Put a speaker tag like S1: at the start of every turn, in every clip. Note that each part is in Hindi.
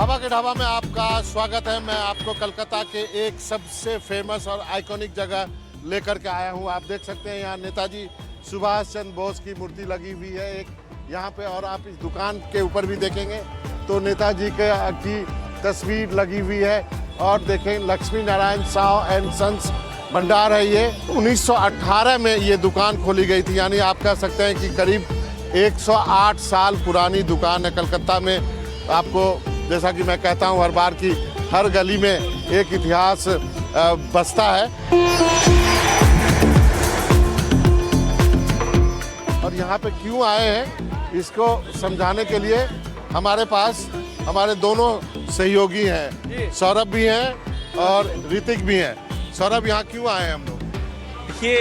S1: बाबा के ढाबा में आपका स्वागत है। मैं आपको कलकत्ता के एक सबसे फेमस और आइकॉनिक जगह लेकर के आया हूं। आप देख सकते हैं यहाँ नेताजी सुभाष चंद्र बोस की मूर्ति लगी हुई है एक यहाँ पे, और आप इस दुकान के ऊपर भी देखेंगे तो नेताजी की तस्वीर लगी हुई है। और देखें, लक्ष्मी नारायण साव एंड सन्स भंडार है ये। 1918 में ये दुकान खोली गई थी, यानी आप कह सकते हैं कि करीब 108 साल पुरानी दुकान है कलकत्ता में। आपको जैसा कि मैं कहता हूँ हर बार की हर गली में एक इतिहास बसता है। और यहाँ पे क्यों आए हैं इसको समझाने के लिए हमारे पास हमारे दोनों सहयोगी हैं, सौरभ भी हैं और ऋतिक भी हैं। सौरभ, यहाँ क्यों आए हैं हम लोग?
S2: देखिए,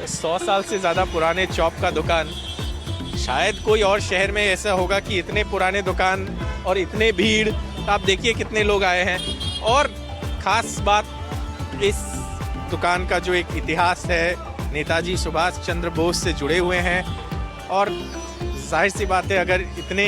S2: 100 साल से ज़्यादा पुराने चॉप का दुकान, शायद कोई और शहर में ऐसा होगा कि इतने पुराने दुकान और इतने भीड़। आप देखिए कितने लोग आए हैं। और ख़ास बात इस दुकान का जो एक इतिहास है, नेताजी सुभाष चंद्र बोस से जुड़े हुए हैं। और जाहिर सी बात है, अगर इतने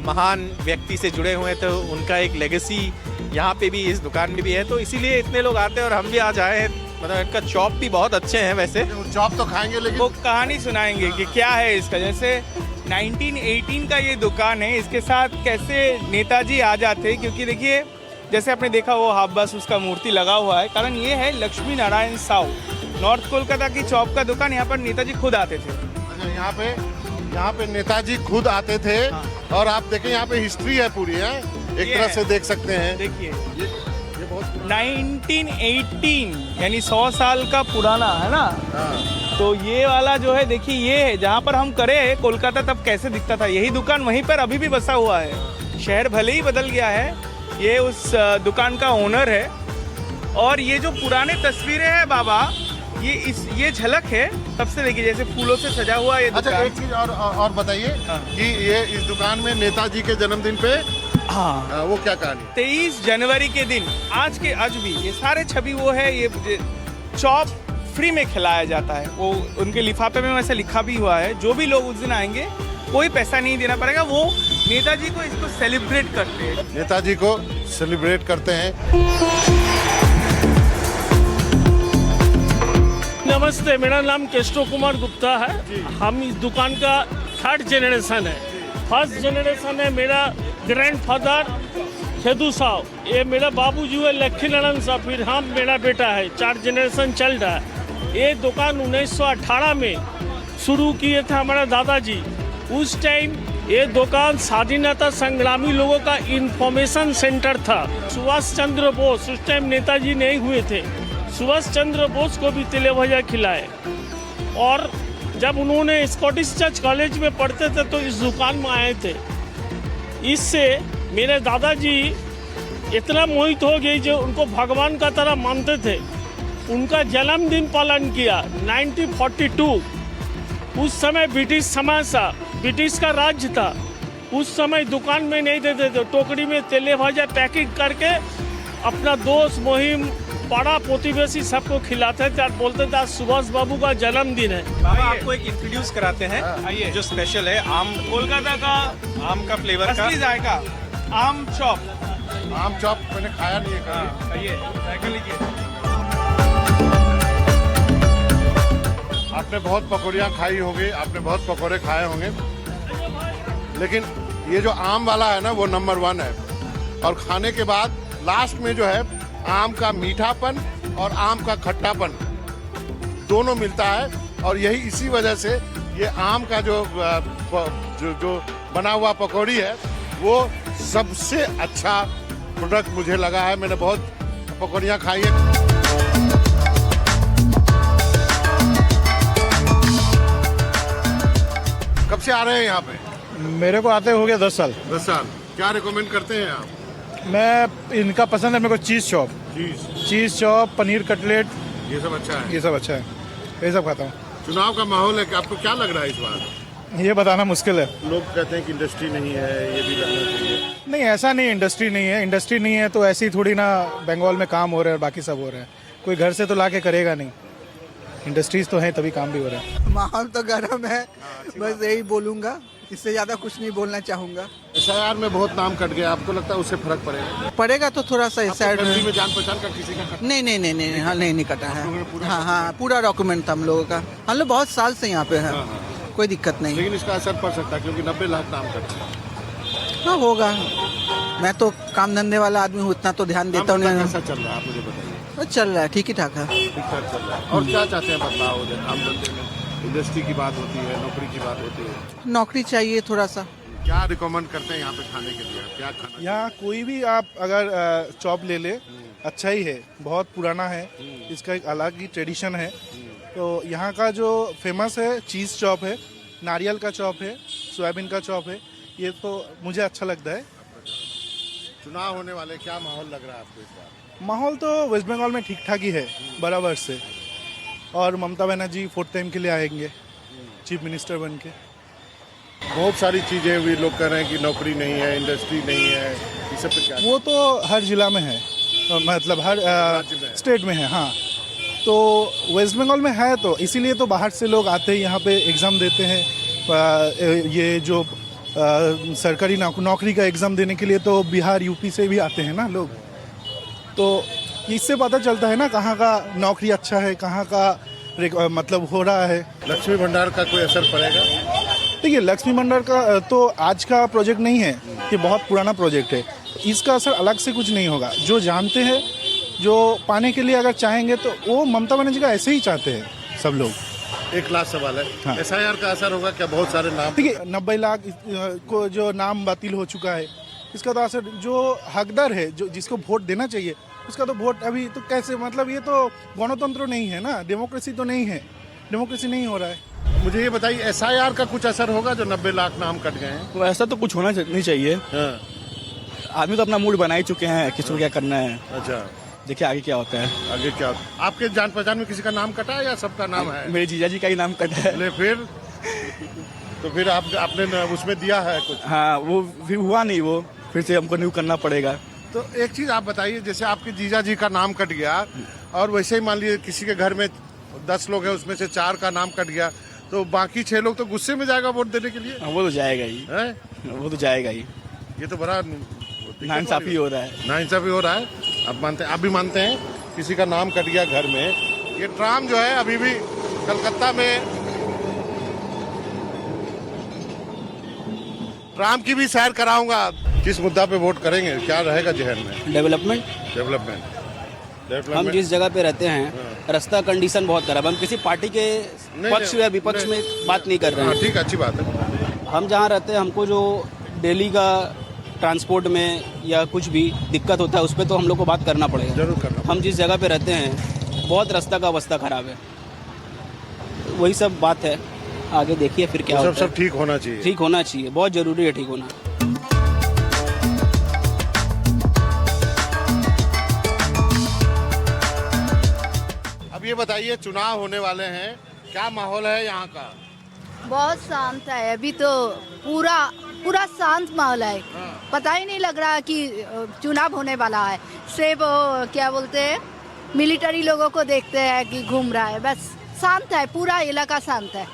S2: महान व्यक्ति से जुड़े हुए हैं तो उनका एक लेगेसी यहाँ पे भी इस दुकान में भी है, तो इसीलिए इतने लोग आते हैं और हम भी आज आए हैं। मतलब इनका चॉप भी बहुत अच्छे हैं वैसे।
S1: चॉप तो खाएंगे, लेकिन
S3: वो कहानी सुनाएंगे कि क्या है इसका। जैसे 1918 का ये दुकान है, इसके साथ कैसे नेताजी आ जाते, क्योंकि देखिए जैसे आपने देखा वो हाफ बस उसका मूर्ति लगा हुआ है। कारण ये है लक्ष्मी नारायण साव, नॉर्थ कोलकाता की चौप का दुकान। यहाँ पर नेताजी खुद आते थे।
S1: अच्छा, यहाँ पे नेताजी खुद आते थे। हाँ। और आप देखें यहाँ पे हिस्ट्री है पूरी है, एक तरह से देख सकते हैं।
S3: देखिए
S1: ये बहुत
S3: 1918 यानी 100 साल का पुराना है ना।
S1: हाँ।
S3: तो ये वाला जो है, देखिए ये है जहाँ पर हम करे कोलकाता तब कैसे दिखता था, यही दुकान वहीं पर अभी भी बसा हुआ है। शहर भले ही बदल गया है, ये उस दुकान का ओनर है। और ये जो पुराने तस्वीरें हैं बाबा, ये झलक है तब से। देखिए जैसे फूलों से सजा हुआ ये दुकान।
S1: अच्छा, एक चीज और बताइए। हाँ। कि ये इस दुकान में नेताजी के जन्मदिन पे वो क्या कहानी?
S3: 23 जनवरी के दिन आज भी ये सारे छवि वो है। ये चॉप फ्री में खिलाया जाता है। वो उनके लिफाफे में वैसे लिखा भी हुआ है, जो भी लोग उस दिन आएंगे कोई पैसा नहीं देना पड़ेगा। वो नेताजी को इसको सेलिब्रेट करते हैं,
S1: नेताजी को सेलिब्रेट करते हैं।
S4: नमस्ते, मेरा नाम केशव कुमार गुप्ता है। हम इस दुकान का 3rd जनरेशन है। फर्स्ट जनरेशन है मेरा ग्रैंडफादर खेदू साहब, ये मेरा बाबूजी है लक्ष्मी नारायण साहब, फिर हम मेरा बेटा है। 4 जनरेशन चल रहा है। ये दुकान 1918 में शुरू किए थे हमारे दादाजी। उस टाइम ये दुकान स्वाधीनता संग्रामी लोगों का इंफॉर्मेशन सेंटर था। सुभाष चंद्र बोस उस टाइम नेताजी नहीं हुए थे, सुभाष चंद्र बोस को भी तिले भजा खिलाए। और जब उन्होंने स्कॉटिश चर्च कॉलेज में पढ़ते थे तो इस दुकान में आए थे। इससे मेरे दादाजी इतना मोहित हो गए जो उनको भगवान का तरह मानते थे। उनका जन्मदिन पालन किया 1942। उस समय ब्रिटिश समाज था, ब्रिटिश का राज्य था। उस समय दुकान में नहीं देते थे, टोकरी में तेले भजा पैकिंग करके अपना दोस्त मुहिम पाड़ा प्रतिवेशी सबको खिलाते थे और बोलते थे आज सुभाष बाबू का जन्मदिन है।
S2: बाबा, आपको एक इंट्रोड्यूस कराते हैं। आइए, जो स्पेशल है आम,
S3: कोलकाता का
S2: आम का फ्लेवर का
S3: असली जायका, आम चॉप।
S1: आम चॉप मैंने खाया नहीं है।
S3: आइए जायका लीजिए।
S1: आपने बहुत पकौड़ियाँ खाई होंगी, आपने बहुत पकौड़े खाए होंगे, लेकिन ये जो आम वाला है ना वो नंबर 1 है। और खाने के बाद लास्ट में जो है आम का मीठापन और आम का खट्टापन दोनों मिलता है। और यही इसी वजह से ये आम का जो बना हुआ पकौड़ी है वो सबसे अच्छा प्रोडक्ट मुझे लगा है। मैंने बहुत पकौड़ियाँ खाई हैं। कब से आ रहे हैं यहाँ पे?
S5: मेरे को आते हो गया 10 साल।
S1: 10 साल। क्या रिकमेंड करते हैं आप?
S5: मैं इनका पसंद है मेरे को चीज़ चॉप, पनीर कटलेट,
S1: ये सब अच्छा है।
S5: ये सब अच्छा है, ये सब खाता हूँ।
S1: चुनाव का माहौल है, आपको क्या लग रहा है इस बार?
S5: ये बताना मुश्किल है।
S1: लोग कहते हैं कि इंडस्ट्री नहीं है, ये भी लगना चाहिए।
S5: नहीं, ऐसा नहीं, इंडस्ट्री नहीं है। इंडस्ट्री नहीं है तो ऐसी थोड़ी ना बंगाल में काम हो रहा है और बाकी सब हो रहा है। कोई घर से तो ला के करेगा नहीं। इंडस्ट्रीज तो हैं तभी काम भी हो रहा है।
S6: माहौल तो गर्म है, बस यही बोलूँगा। इससे ज़्यादा कुछ नहीं बोलना चाहूँगा।
S1: एसआईआर में बहुत नाम कट गया, आपको लगता है उससे फर्क पड़ेगा?
S6: पड़ेगा तो थोड़ा सा साइड
S1: फैमिली
S6: में।
S1: में जान पहचान का किसी का कटा?
S6: नहीं, हाँ नहीं कटा है। हाँ हाँ, पूरा डॉक्यूमेंट था हम लोगों का। हम लोग बहुत साल से यहाँ पे हैं, कोई दिक्कत नहीं।
S1: लेकिन इसका असर पड़ सकता है क्योंकि 90 लाख नाम कट गया।
S6: हाँ होगा, मैं तो काम धंधे वाला आदमी हूँ, उतना तो ध्यान देता हूँ नहीं।
S1: कैसा चल रहा है आप मुझे बताइए?
S6: चल रहा है, ठीक ही ठाक है।
S1: ठीक ठाक चल रहा है। और क्या चाहते हैं बदलाव हो जाए काम धंधे में? इंडस्ट्री की बात होती है, नौकरी की बात होती है,
S6: नौकरी चाहिए थोड़ा सा।
S1: क्या रिकमेंड करते हैं यहाँ पे खाने के लिए? क्या खाना?
S5: यहाँ कोई भी आप अगर चॉप ले ले अच्छा ही है, बहुत पुराना है, इसका एक अलग ही ट्रेडिशन है। तो यहाँ का जो फेमस है चीज़ चॉप है, नारियल का चॉप है, सोयाबीन का चॉप है, ये तो मुझे अच्छा लगता है।
S1: चुनाव होने वाले, क्या माहौल लग रहा है आपको इस बार?
S5: माहौल तो वेस्ट बंगाल में ठीक ठाक ही है बराबर से, और ममता बनर्जी 4th टाइम के लिए आएंगे चीफ मिनिस्टर बन के।
S1: बहुत सारी चीजें भी लोग कह रहे हैं कि नौकरी नहीं है, इंडस्ट्री नहीं है, ये सब पे क्या?
S5: वो तो हर जिला में है, मतलब हर
S1: राज्य में है।
S5: स्टेट में है। हाँ, तो वेस्ट बंगाल में है, तो इसीलिए तो बाहर से लोग आते हैं यहाँ पे एग्ज़ाम देते हैं। ये जो सरकारी नौकरी का एग्ज़ाम देने के लिए तो बिहार यूपी से भी आते हैं ना लोग, तो इससे पता चलता है ना कहाँ का नौकरी अच्छा है, कहाँ का मतलब हो रहा है।
S1: लक्ष्मी भंडार का कोई असर पड़ेगा?
S5: देखिए, लक्ष्मी भंडार का तो आज का प्रोजेक्ट नहीं है, ये बहुत पुराना प्रोजेक्ट है। इसका असर अलग से कुछ नहीं होगा। जो जानते हैं, जो पाने के लिए अगर चाहेंगे तो वो ममता बनर्जी का ऐसे ही चाहते हैं सब लोग।
S1: एक लास्ट सवाल है,
S5: हाँ।
S1: एसआईआर का असर होगा क्या? बहुत सारे नाम,
S5: देखिए 90 लाख को जो नाम बातिल हो चुका है, इसका तो असर जो हकदार है, जो जिसको वोट देना चाहिए उसका तो वोट अभी तो कैसे, मतलब ये तो गणतंत्र नहीं है ना, डेमोक्रेसी तो नहीं है, डेमोक्रेसी नहीं हो रहा है।
S1: मुझे ये बताइए एसआईआर का कुछ असर होगा जो 90 लाख नाम कट गए हैं?
S7: तो ऐसा तो कुछ होना नहीं चाहिए।
S1: हाँ।
S7: आदमी तो अपना मूड बना ही चुके हैं, किसको क्या करना है,
S1: अच्छा,
S7: देखिए आगे क्या होता है।
S1: आगे क्या? आपके जान पहचान में किसी का नाम कटा है या सबका नाम है?
S7: मेरे जीजा जी का ही नाम कटा है।
S1: ले फिर तो फिर आपने उसमें दिया है कुछ?
S7: हाँ, वो फिर हुआ नहीं, वो फिर से हमको न्यू करना पड़ेगा।
S1: तो एक चीज आप बताइए, जैसे आपके जीजा जी का नाम कट गया और वैसे ही मान लीजिए किसी के घर में 10 लोग हैं, उसमें से 4 का नाम कट गया, तो बाकी 6 लोग तो गुस्से में जाएगा वोट देने के लिए?
S7: वो तो जाएगा ही,
S1: है?
S7: वो तो जाएगा ही।
S1: ये तो बड़ा
S7: नाइंसाफी हो रहा है।
S1: नाइंसाफी हो रहा है। आप भी मानते हैं किसी का नाम कट गया घर में? ये ट्राम जो है अभी भी कलकत्ता में, ट्राम की भी सैर कराऊंगा। किस मुद्दा पे वोट करेंगे, क्या रहेगा जहन में?
S8: डेवलपमेंट। हम जिस जगह पे रहते हैं रास्ता कंडीशन बहुत खराब है। हम किसी पार्टी के पक्ष या विपक्ष में बात नहीं कर रहे हैं।
S1: ठीक, अच्छी बात है।
S8: हम जहाँ रहते हैं, हमको जो डेली का ट्रांसपोर्ट में या कुछ भी दिक्कत होता है उस पर तो हम लोग को बात करना पड़ेगा।
S1: जरूर करना।
S8: हम जिस जगह पे रहते हैं बहुत रास्ता का अवस्था खराब है, वही सब बात है। आगे देखिए फिर क्या होता है।
S1: सब ठीक होना चाहिए।
S8: ठीक होना चाहिए, बहुत जरूरी है ठीक होना।
S1: अब ये बताइए, चुनाव होने वाले हैं, क्या माहौल है यहाँ का?
S9: बहुत शांत है अभी तो, पूरा शांत माहौल है। पता ही नहीं लग रहा कि चुनाव होने वाला है। सिर्फ क्या बोलते हैं, मिलिट्री लोगों को देखते हैं कि घूम रहा है, बस शांत है, पूरा इलाका शांत है।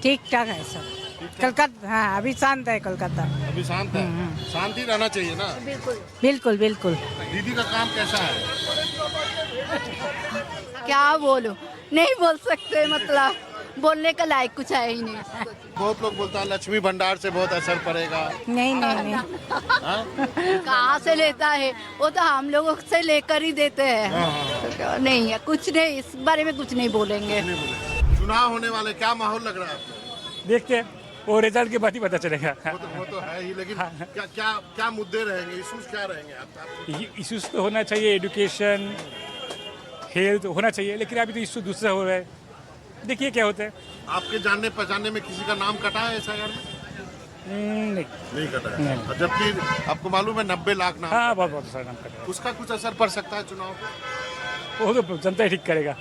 S10: ठीक ठाक है सब। कलकत्ता, हाँ अभी शांत है कोलकाता।
S1: अभी शांत है। शांति रहना चाहिए ना?
S9: बिल्कुल
S10: बिल्कुल बिल्कुल।
S1: दीदी का काम कैसा है?
S9: क्या बोलूं, नहीं बोल सकते, मतलब बोलने का लायक कुछ है ही नहीं।
S1: बहुत लोग बोलता है लक्ष्मी भंडार से बहुत असर पड़ेगा।
S10: नहीं नहीं नहीं।
S1: हाँ?
S9: कहाँ से लेता है वो, तो हम लोगों से लेकर ही देते हैं। नहीं है कुछ नहीं, इस बारे में कुछ नहीं बोलेंगे।
S1: चुनाव होने वाले, क्या माहौल लग रहा है आपको?
S11: देखते हैं, वो रिजल्ट के बाद ही पता चलेगा।
S1: वो तो है ही, लेकिन क्या मुद्दे रहेंगे, इश्यूज क्या रहेंगे आपका?
S11: इश्यूज तो होना चाहिए, एजुकेशन, हेल्थ होना चाहिए, लेकिन अभी तो इश्यू दूसरा हो रहा है। देखिए क्या होता है।
S1: आपके जानने पहचानने में किसी का नाम कटा है एसआईआर में? नहीं कटा है। और जबकि आपको मालूम है 90 लाख नाम।
S11: हाँ, बहुत सारा नाम कटा है।
S1: उसका कुछ असर पड़ सकता है चुनाव पे?
S11: वो तो जनता ही ठीक करेगा।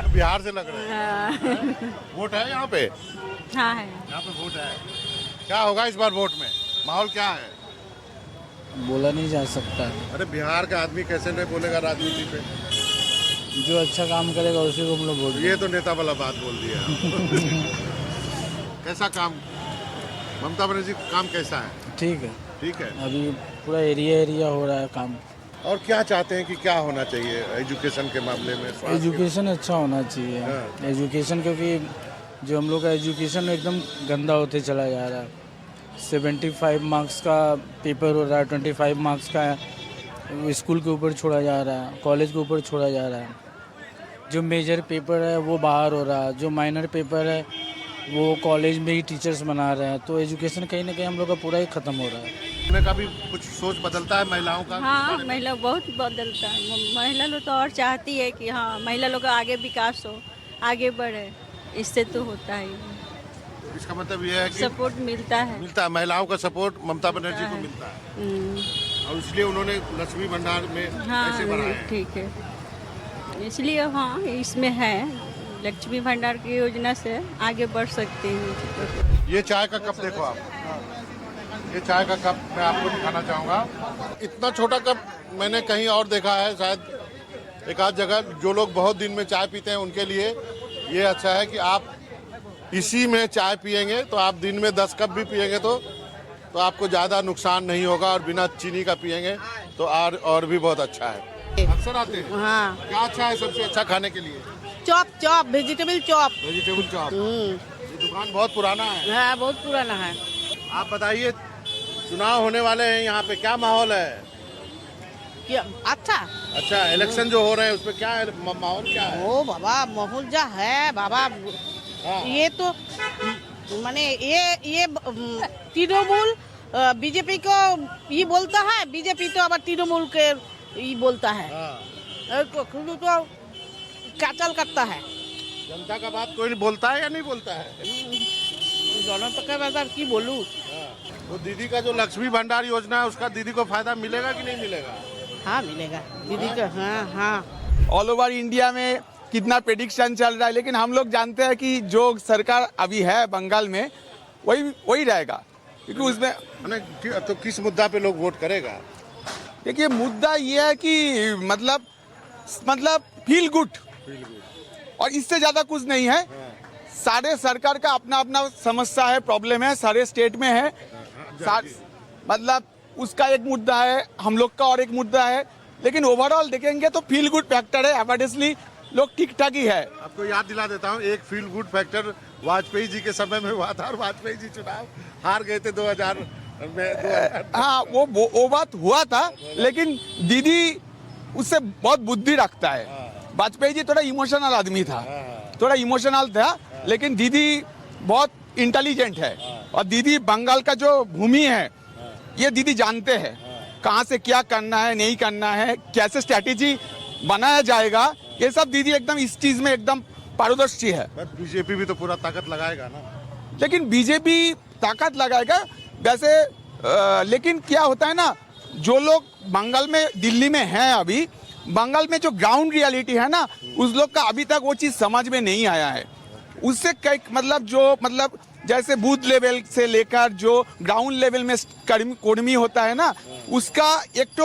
S1: बिहार से लग रहा है। वोट है यहाँ पे?
S10: हाँ है,
S1: यहाँ पे वोट है। क्या होगा इस बार वोट में, माहौल क्या है?
S8: बोला नहीं जा सकता।
S1: अरे बिहार का आदमी कैसे नहीं बोलेगा राजनीति पे?
S8: जो अच्छा काम करेगा उसी को हम लोग वोट।
S1: ये तो नेता वाला बात बोल दिया। कैसा काम? ममता बनर्जी का काम कैसा है?
S3: ठीक है,
S1: ठीक है।
S3: अभी पूरा एरिया हो रहा है काम।
S1: और क्या चाहते हैं कि क्या होना चाहिए एजुकेशन के मामले में? स्वास्थ्य
S3: एजुकेशन अच्छा होना चाहिए।
S1: हाँ।
S3: एजुकेशन, क्योंकि जो हम लोग का एजुकेशन एकदम गंदा होते चला जा रहा है। 75 मार्क्स का पेपर हो रहा है, 25 मार्क्स का स्कूल के ऊपर छोड़ा जा रहा है, कॉलेज के ऊपर छोड़ा जा रहा है। जो मेजर पेपर है वो बाहर हो रहा है, जो माइनर पेपर है वो कॉलेज में ही टीचर्स बना रहे हैं। तो एजुकेशन कहीं ना कहीं हम लोग का पूरा ही ख़त्म हो रहा है।
S1: उन्हें का भी कुछ सोच बदलता है महिलाओं का?
S12: हाँ, महिला बहुत बदलता है। महिला लोग तो और चाहती है कि हाँ महिला लोग का आगे विकास हो, आगे बढ़े, इससे तो होता ही है।
S1: तो इसका मतलब ये है कि
S12: सपोर्ट मिलता है,
S1: महिलाओं का सपोर्ट ममता बनर्जी को मिलता है और इसलिए उन्होंने लक्ष्मी भंडार में पैसे बढ़ाए हैं।
S12: ठीक है, इसलिए हाँ इसमें है लक्ष्मी भंडार की योजना से आगे बढ़ सकते हैं।
S1: ये चाय का कप देखो आप, ये चाय का कप मैं आपको दिखाना चाहूँगा। इतना छोटा कप मैंने कहीं और देखा है, शायद एक आध जगह। जो लोग बहुत दिन में चाय पीते हैं उनके लिए ये अच्छा है कि आप इसी में चाय पिएंगे तो आप दिन में 10 कप भी पिएंगे तो आपको ज़्यादा नुकसान नहीं होगा, और बिना चीनी का पिएंगे तो और भी बहुत अच्छा है। अक्सर आते हैं।
S10: हाँ,
S1: क्या अच्छा है सबसे अच्छा खाने के लिए?
S10: Chop vegetable chop.
S1: Vegetable chop. ये दुकान बहुत पुराना है।
S10: हाँ, बहुत पुराना है।
S1: आप बताइए, चुनाव होने वाले हैं यहाँ पे, क्या माहौल है? अच्छा, इलेक्शन जो हो रहे हैं उसमें क्या है माहौल, क्या है?
S10: ओ बाबा, माहौल जा है बाबा।
S1: हाँ।
S10: ये तो माने ये तृणमूल बीजेपी को ये बोलता है, बीजेपी तो अब तृणमूल के ये बोलता है। तो काचल करता है।
S1: जनता का बात कोई बोलता है या नहीं बोलता है?
S10: जनता का बात की बोलूं?
S1: वो दीदी का जो लक्ष्मी भंडार योजना है उसका दीदी को फायदा मिलेगा कि नहीं मिलेगा?
S10: हाँ, मिलेगा दीदी का। हाँ।
S7: ऑल ओवर इंडिया में कितना प्रेडिक्शन चल रहा है, लेकिन हम लोग जानते हैं कि जो सरकार अभी है बंगाल में वही रहेगा, क्योंकि उसमें
S1: तो किस मुद्दा पे लोग वोट करेगा?
S7: देखिए, मुद्दा ये है कि मतलब फील गुड, और इससे ज्यादा कुछ नहीं है। सारे सरकार का अपना अपना समस्या है, प्रॉब्लम है, सारे स्टेट में है। मतलब उसका एक मुद्दा है, हम लोग का और एक मुद्दा है, लेकिन ओवरऑल देखेंगे तो फील गुड फैक्टर है। एवर्डेसली लोग ठीक ठाक ही है।
S1: आपको याद दिला देता हूँ, एक feel good factor Vajpayee ji के समय में हुआ था, और वाजपेयी जी चुनाव हार गए थे 2000 में।
S7: हाँ, वो बात हुआ था, लेकिन दीदी उससे बहुत बुद्धि रखता है। वाजपेयी जी थोड़ा इमोशनल आदमी था, थोड़ा इमोशनल था, लेकिन दीदी बहुत इंटेलिजेंट है। और दीदी बंगाल का जो भूमि है ये दीदी जानते हैं, कहाँ से क्या करना है, नहीं करना है, कैसे स्ट्रैटेजी बनाया जाएगा, ये सब दीदी एकदम इस चीज में एकदम पारदर्शी है।
S1: बीजेपी भी तो पूरा ताकत लगाएगा ना?
S7: लेकिन बीजेपी ताकत लगाएगा वैसे, लेकिन क्या होता है ना, जो लोग बंगाल में, दिल्ली में हैं अभी, बंगाल में जो ग्राउंड रियलिटी है ना, उस लोग का अभी तक वो चीज समझ में नहीं आया है। उससे कई मतलब जैसे बूथ लेवल से लेकर जो ग्राउंड लेवल में कर्मी होता है ना, उसका एक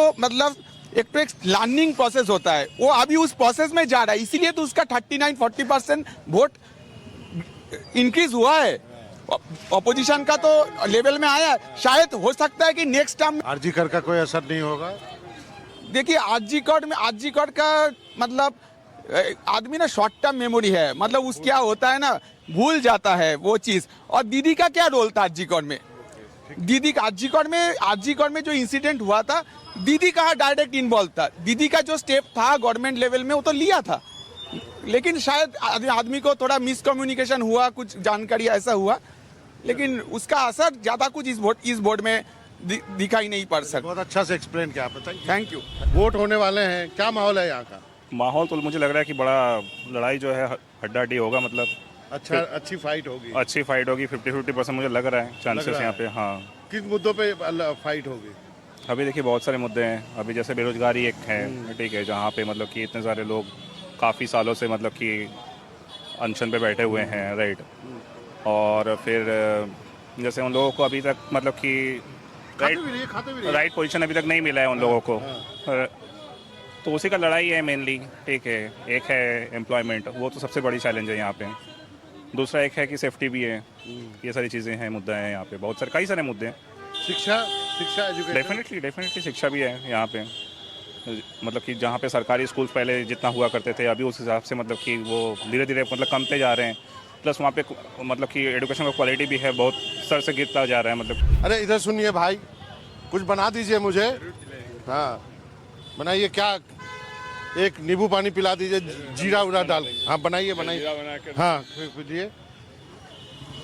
S7: लर्निंग प्रोसेस होता है, वो अभी उस प्रोसेस में जा रहा है। इसीलिए तो उसका 39-40% वोट इंक्रीज हुआ है। ऑपोजिशन का तो लेवल में आया, शायद हो सकता है कि नेक्स्ट टाइम
S1: आरजी कर का कोई असर नहीं होगा।
S7: देखिए, आरजी कोड का मतलब आदमी ना शॉर्ट टर्म मेमोरी है, मतलब उस क्या होता है ना, भूल जाता है वो चीज। और दीदी का क्या रोल था आरजी कोड में? दीदी का आरजी कोड में जो इंसिडेंट हुआ था, दीदी का डायरेक्ट इन्वॉल्व था। दीदी का जो स्टेप था गवर्नमेंट लेवल में वो तो लिया था, लेकिन शायद आदमी को थोड़ा मिसकम्युनिकेशन हुआ, कुछ जानकारी ऐसा हुआ, लेकिन उसका असर ज्यादा कुछ इस बोर्ड में दिखाई नहीं पड़ सकता।
S1: बहुत अच्छा से एक्सप्लेन किया आपने,
S7: थैंक यू।
S1: वोट होने वाले हैं, क्या माहौल है यहाँ का?
S13: माहौल तो मुझे लग रहा है कि बड़ा लड़ाई जो है हड्डाहड्डी होगा, मतलब
S1: अच्छी फाइट होगी।
S13: 50-50% मुझे लग रहा है चांसेस यहाँ पे। हाँ,
S1: किस मुद्दों पे फाइट होगी?
S13: अभी देखिए बहुत सारे मुद्दे हैं। अभी जैसे बेरोजगारी एक है, ठीक है, जहाँ पे मतलब कि इतने सारे लोग काफ़ी सालों से मतलब कि अनशन पे बैठे हुए हैं, राइट। और फिर जैसे उन लोगों को अभी तक मतलब कि राइट पोजीशन अभी तक नहीं मिला है उन लोगों को, तो उसी का लड़ाई है मेनली, ठीक है। एक है एम्प्लॉयमेंट, वो तो सबसे बड़ी चैलेंज है यहाँ पे। दूसरा एक है कि सेफ्टी भी है, ये सारी चीज़ें हैं, मुद्दा है यहाँ पे, बहुत सारे कई सारे मुद्दे हैं।
S1: शिक्षा एजुकेशन
S13: डेफिनेटली शिक्षा भी है यहाँ पे, मतलब कि जहाँ पे सरकारी स्कूल पहले जितना हुआ करते थे अभी उस हिसाब से मतलब कि वो धीरे धीरे मतलब कमते जा रहे हैं। प्लस वहाँ पे मतलब कि एजुकेशन का क्वालिटी भी है, बहुत सर से गिरता जा रहा है मतलब।
S1: अरे इधर सुनिए भाई, कुछ बना दीजिए मुझे। हाँ बनाइए, क्या एक नींबू पानी पिला दीजिए, जीरा उरा डाल। हाँ बनाइए हाँ पीजिए।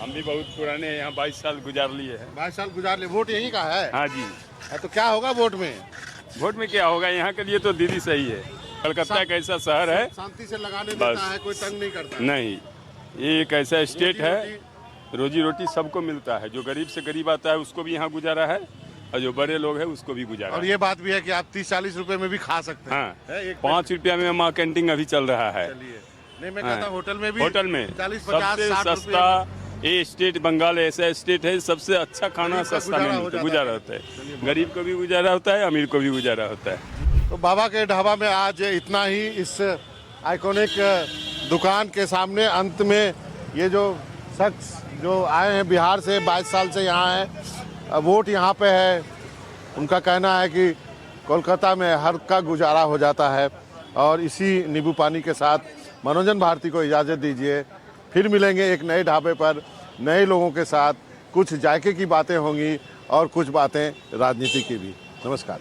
S14: हम भी बहुत पुराने यहाँ 22 साल गुजार लिए हैं।
S1: 22 साल गुजार लिए। वोट यहीं का है?
S14: हाँ जी।
S1: तो क्या होगा वोट में?
S14: वोट में क्या होगा, यहाँ के लिए तो दीदी सही है। कलकत्ता एक ऐसा शहर है,
S1: शांति से लगाने देता है, कोई तंग नहीं करता।
S14: नहीं, ये एक ऐसा स्टेट है, रोजी रोटी सबको मिलता है। जो गरीब से गरीब आता है उसको भी यहाँ गुजारा है, और जो बड़े लोग हैं उसको भी गुजारा।
S1: और ये बात भी है कि आप 30-40 रुपए में भी खा सकते हैं।
S14: हाँ, 5 रुपया में माँ कैंटीन अभी चल रहा है।
S1: नहीं मैं कहता होटल में भी,
S14: होटल में
S1: 40-50-60
S14: सबसे सस्ता ये स्टेट बंगाल ऐसा स्टेट है, सबसे अच्छा खाना सस्ता में गुजारा होता है। गरीब को भी गुजारा होता है, अमीर को भी गुजारा होता है।
S1: तो बाबा के ढाबा में आज इतना ही। इस आइकॉनिक दुकान के सामने अंत में ये जो शख्स जो आए हैं बिहार से, 22 साल से यहाँ हैं, वोट यहाँ पे है, उनका कहना है कि कोलकाता में हर का गुजारा हो जाता है। और इसी नींबू पानी के साथ मनोरंजन भारती को इजाज़त दीजिए। फिर मिलेंगे एक नए ढाबे पर नए लोगों के साथ। कुछ जायके की बातें होंगी और कुछ बातें राजनीति की भी। नमस्कार।